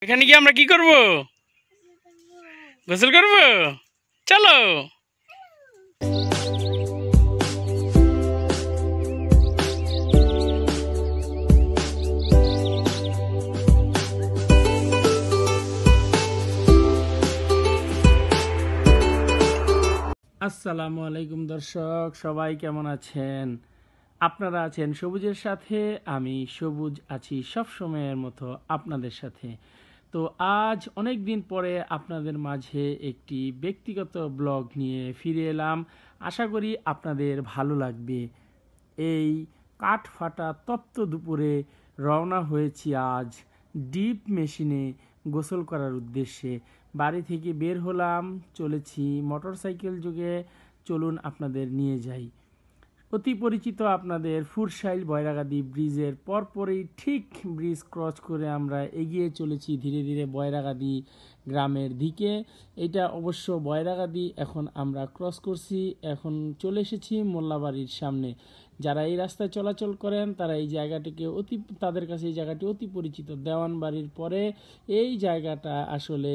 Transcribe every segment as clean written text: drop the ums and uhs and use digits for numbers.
এখানে কি আমরা কি করব? গোসল করব। চলো। আসসালামু আলাইকুম দর্শক, সবাই কেমন আছেন? আপনারা আছেন সবুজের সাথে, আমি সবুজ আছি সব সময়ের মতো আপনাদের সাথে। তো আজ অনেক দিন পরে আপনাদের মাঝে একটি ব্যক্তিগত ব্লগ নিয়ে ফিরে এলাম। আশা করি আপনাদের ভালো লাগবে। এই কাঠ ফাটা তপ্ত দুপুরে রওনা হয়েছি আজ ডিপ মেশিনে গোসল করার উদ্দেশ্যে। বাড়ি থেকে বের হলাম, চলেছি মোটরসাইকেল যুগে। চলুন আপনাদের নিয়ে যাই। অতি পরিচিত আপনাদের ফুরসাইল বয়রাগাদি ব্রিজের পরপরই ঠিক ব্রিজ ক্রস করে আমরা এগিয়ে চলেছি ধীরে ধীরে বয়রাগাদি গ্রামের দিকে। এটা অবশ্য বয়রাগাদি এখন আমরা ক্রস করছি, এখন চলে এসেছি মোল্লাবাড়ির সামনে। যারা এই রাস্তায় চলাচল করেন তারা এই জায়গাটিকে তাদের কাছে এই জায়গাটি অতি পরিচিত। দেওয়ানবাড়ির পরে এই জায়গাটা আসলে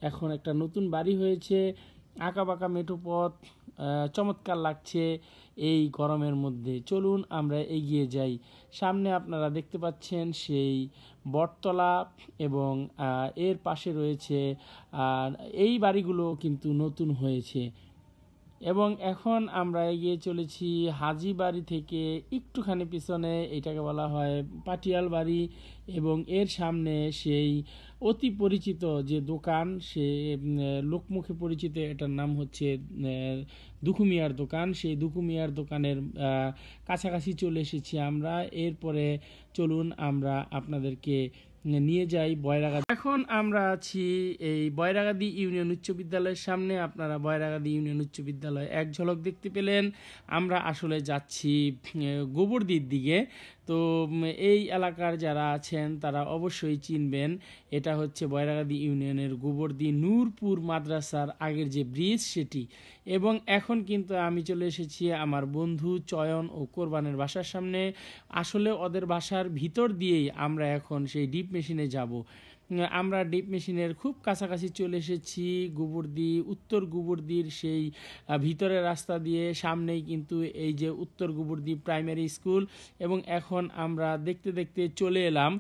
এখন একটা নতুন বাড়ি হয়েছে, আঁকাবাঁকা মেঠো পথ, চমৎকার লাগছে এই গরমের মধ্যে। চলুন আমরা এগিয়ে যাই। সামনে আপনারা দেখতে পাচ্ছেন সেই বটতলা এবং এর পাশে রয়েছে এই বাড়িগুলো কিন্তু নতুন হয়েছে। এবং এখন আমরা এগিয়ে চলেছি হাজীবাড়ি থেকে একটুখানি পিছনে, এটাকে বলা হয় পাটিয়াল বাড়ি। এবং এর সামনে সেই অতি পরিচিত যে দোকান, সে লোকমুখে পরিচিত, এটার নাম হচ্ছে দুখুমিয়ার দোকান। সেই দুখুমিয়ার দোকানের কাছাকাছি চলে এসেছি আমরা। এরপরে চলুন আমরা আপনাদেরকে নিয়ে যাই বয়রাগাদি। এখন আমরা আছি এই বয়রাগাদি ইউনিয়ন উচ্চ বিদ্যালয়ের সামনে। আপনারা বয়রাগাদি ইউনিয়ন উচ্চ বিদ্যালয় এক ঝলক দেখতে পেলেন। আমরা আসলে যাচ্ছি গোবরদির দিকে। তো এই এলাকার যারা আছেন তারা অবশ্যই চিনবেন, এটা হচ্ছে বয়রাগাদি ইউনিয়নের গোবরদি নূরপুর মাদ্রাসার আগের যে ব্রিজ সেটি। এবং এখন কিন্তু আমি চলে এসেছি আমার বন্ধু চয়ন ও কোরবানের বাসার সামনে। আসলে ওদের বাসার ভিতর দিয়েই আমরা এখন সেই ডিপ মেশিনে যাব। আমরা ডিপ মেশিনের খুব কাছাকাছি চলে এসেছি। গোবরদি, উত্তর গোবরদির সেই ভিতরের রাস্তা দিয়ে সামনেই কিন্তু এই যে উত্তর গোবরদি প্রাইমারি স্কুল। এবং এখন আমরা দেখতে দেখতে চলে এলাম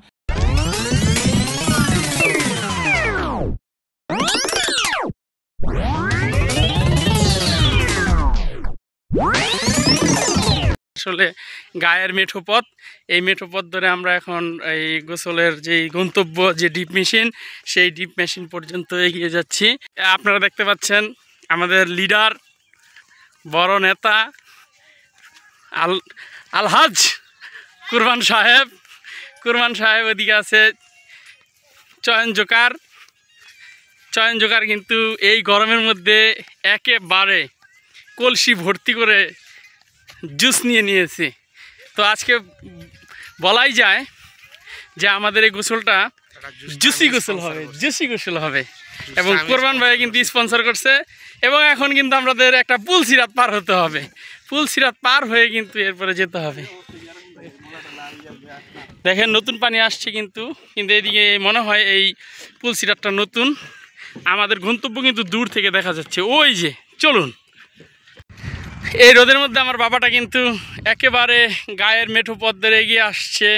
আসলে গায়ের মেঠো পথ। এই মেঠো পথ ধরে আমরা এখন এই গোসলের যেই গন্তব্য যে ডিপ মেশিন, সেই ডিপ মেশিন পর্যন্ত এগিয়ে যাচ্ছি। আপনারা দেখতে পাচ্ছেন আমাদের লিডার, বড় নেতা আলহাজ কুরবান সাহেব ওদিকে আছে চয়ন জোকার কিন্তু এই গরমের মধ্যে একেবারে কলসি ভর্তি করে জুস নিয়েছে। তো আজকে বলাই যায় যে আমাদের এই গোসলটা জুসি গোসল হবে। এবং কোরবান ভাই কিন্তু স্পন্সর করছে। এবং এখন কিন্তু আমাদের একটা পুল সিরাত পার হতে হবে। পুল সিরাত পার হয়ে কিন্তু এরপরে যেতে হবে। দেখেন নতুন পানি আসছে কিন্তু এদিকে মনে হয় এই পুল সিরাতটা নতুন। আমাদের গন্তব্য কিন্তু দূর থেকে দেখা যাচ্ছে, ওই যে। চলুন। এই রোদের মধ্যে আমার বাবাটা কিন্তু একেবারে গায়ের মেঠো পথ ধরে এগিয়ে আসছে।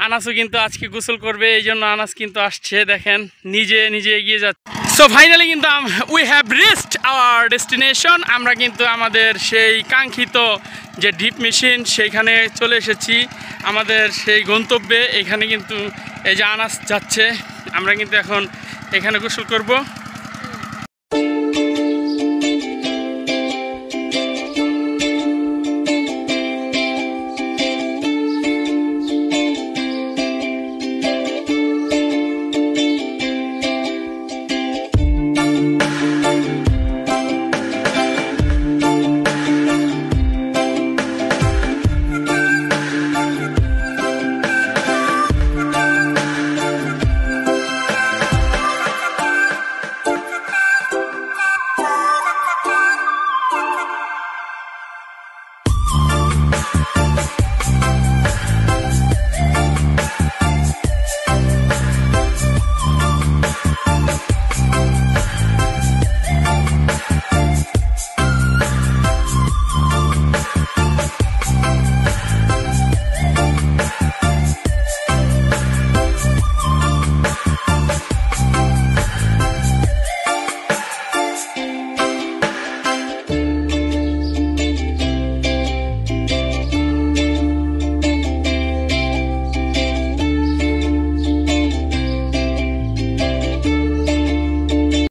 আনাসও কিন্তু আজকে গোসল করবে, এই জন্য আনাস কিন্তু আসছে। দেখেন নিজে এগিয়ে যাচ্ছে। সো ফাইনালি কিন্তু we have reached hour destination. আমরা কিন্তু আমাদের সেই কাঙ্ক্ষিত যে ডিপ মেশিন সেইখানে চলে এসেছি, আমাদের সেই গন্তব্যে। এখানে কিন্তু এই যে আনাস যাচ্ছে, আমরা কিন্তু এখন এখানে গোসল করব।